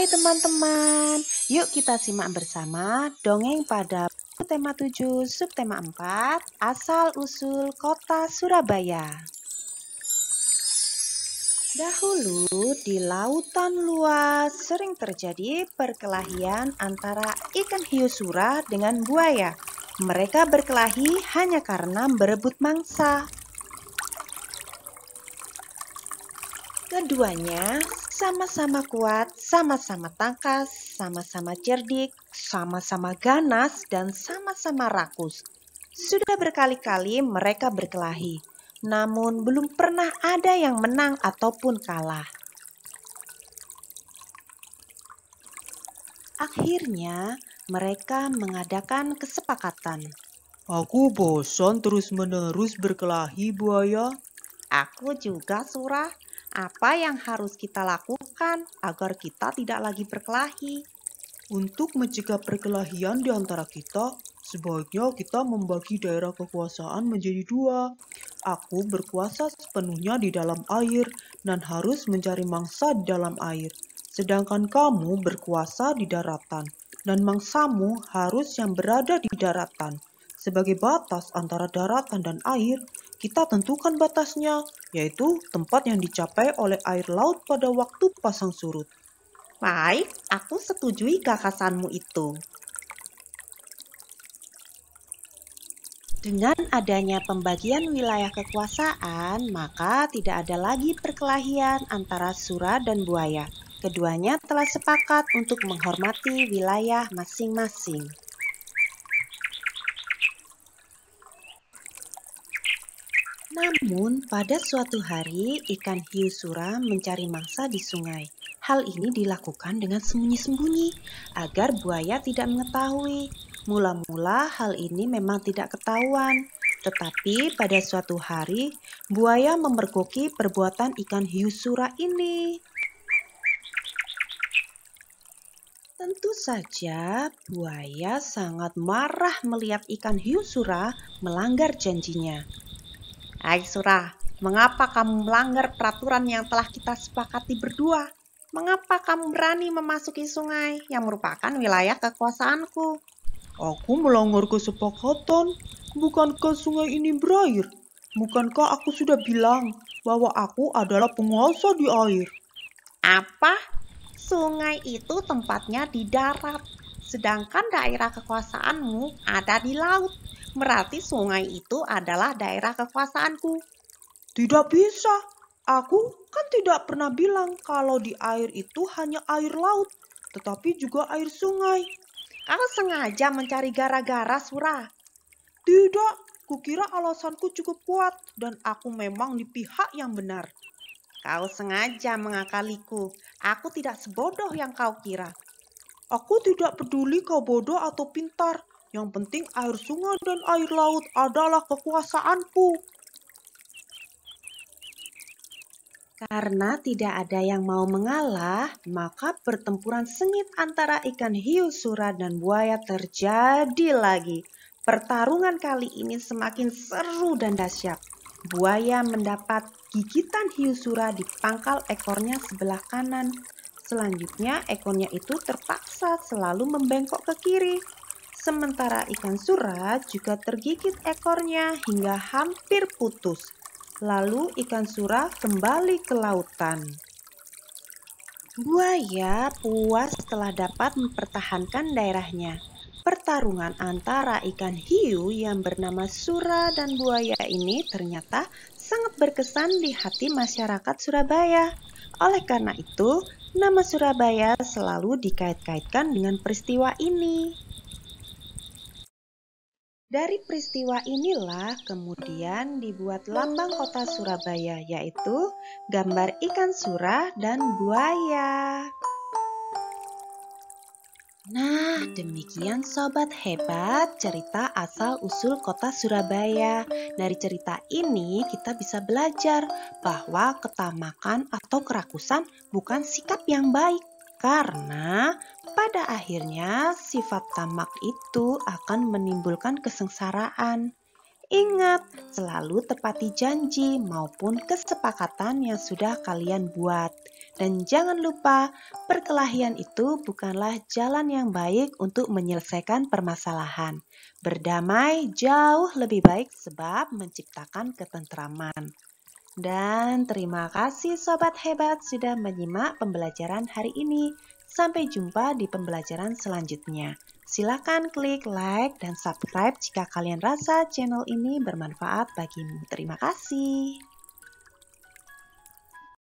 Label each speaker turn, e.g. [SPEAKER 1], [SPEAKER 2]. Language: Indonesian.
[SPEAKER 1] Hai teman-teman, yuk kita simak bersama dongeng pada tema 7 subtema 4 Asal-usul Kota Surabaya. Dahulu di lautan luas sering terjadi perkelahian antara ikan hiu sura dengan buaya. Mereka berkelahi hanya karena berebut mangsa. Keduanya sama-sama kuat, sama-sama tangkas, sama-sama cerdik, sama-sama ganas, dan sama-sama rakus. Sudah berkali-kali mereka berkelahi, namun belum pernah ada yang menang ataupun kalah. Akhirnya, mereka mengadakan kesepakatan.
[SPEAKER 2] Aku bosan terus-menerus berkelahi, buaya.
[SPEAKER 1] Aku juga, Surah. Apa yang harus kita lakukan agar kita tidak lagi berkelahi?
[SPEAKER 2] Untuk mencegah perkelahian di antara kita, sebaiknya kita membagi daerah kekuasaan menjadi dua. Aku berkuasa sepenuhnya di dalam air dan harus mencari mangsa di dalam air. Sedangkan kamu berkuasa di daratan dan mangsamu harus yang berada di daratan. Sebagai batas antara daratan dan air, kita tentukan batasnya, yaitu tempat yang dicapai oleh air laut pada waktu pasang surut.
[SPEAKER 1] Baik, aku setujui gagasanmu itu. Dengan adanya pembagian wilayah kekuasaan, maka tidak ada lagi perkelahian antara Sura dan buaya. Keduanya telah sepakat untuk menghormati wilayah masing-masing. Namun, pada suatu hari, ikan hiu sura mencari mangsa di sungai. Hal ini dilakukan dengan sembunyi-sembunyi agar buaya tidak mengetahui. Mula-mula hal ini memang tidak ketahuan. Tetapi pada suatu hari, buaya memergoki perbuatan ikan hiu sura ini. Tentu saja, buaya sangat marah melihat ikan hiu sura melanggar janjinya. Hai Surah, mengapa kamu melanggar peraturan yang telah kita sepakati berdua? Mengapa kamu berani memasuki sungai yang merupakan wilayah kekuasaanku?
[SPEAKER 2] Aku melanggar kesepakatan. Bukankah sungai ini berair? Bukankah aku sudah bilang bahwa aku adalah penguasa di air?
[SPEAKER 1] Apa? Sungai itu tempatnya di darat, sedangkan daerah kekuasaanmu ada di laut. Berarti sungai itu adalah daerah kekuasaanku.
[SPEAKER 2] Tidak bisa. Aku kan tidak pernah bilang kalau di air itu hanya air laut, tetapi juga air sungai.
[SPEAKER 1] Kau sengaja mencari gara-gara, Surah.
[SPEAKER 2] Tidak, kukira alasanku cukup kuat dan aku memang di pihak yang benar.
[SPEAKER 1] Kau sengaja mengakaliku. Aku tidak sebodoh yang kau kira.
[SPEAKER 2] Aku tidak peduli kau bodoh atau pintar. Yang penting air sungai dan air laut adalah kekuasaanku.
[SPEAKER 1] Karena tidak ada yang mau mengalah, maka pertempuran sengit antara ikan hiu sura dan buaya terjadi lagi. Pertarungan kali ini semakin seru dan dahsyat. Buaya mendapat gigitan hiu sura di pangkal ekornya sebelah kanan. Selanjutnya ekornya itu terpaksa selalu membengkok ke kiri. Sementara ikan sura juga tergigit ekornya hingga hampir putus. Lalu ikan sura kembali ke lautan. Buaya puas setelah dapat mempertahankan daerahnya. Pertarungan antara ikan hiu yang bernama Sura dan buaya ini ternyata sangat berkesan di hati masyarakat Surabaya. Oleh karena itu, nama Surabaya selalu dikait-kaitkan dengan peristiwa ini. Dari peristiwa inilah kemudian dibuat lambang kota Surabaya, yaitu gambar ikan sura dan buaya. Nah, demikian sobat hebat cerita asal-usul kota Surabaya. Dari cerita ini kita bisa belajar bahwa ketamakan atau kerakusan bukan sikap yang baik. Karena pada akhirnya sifat tamak itu akan menimbulkan kesengsaraan. Ingat, selalu tepati janji maupun kesepakatan yang sudah kalian buat. Dan jangan lupa, perkelahian itu bukanlah jalan yang baik untuk menyelesaikan permasalahan. Berdamai jauh lebih baik sebab menciptakan ketentraman. Dan terima kasih Sobat Hebat sudah menyimak pembelajaran hari ini. Sampai jumpa di pembelajaran selanjutnya. Silakan klik like dan subscribe jika kalian rasa channel ini bermanfaat bagimu. Terima kasih.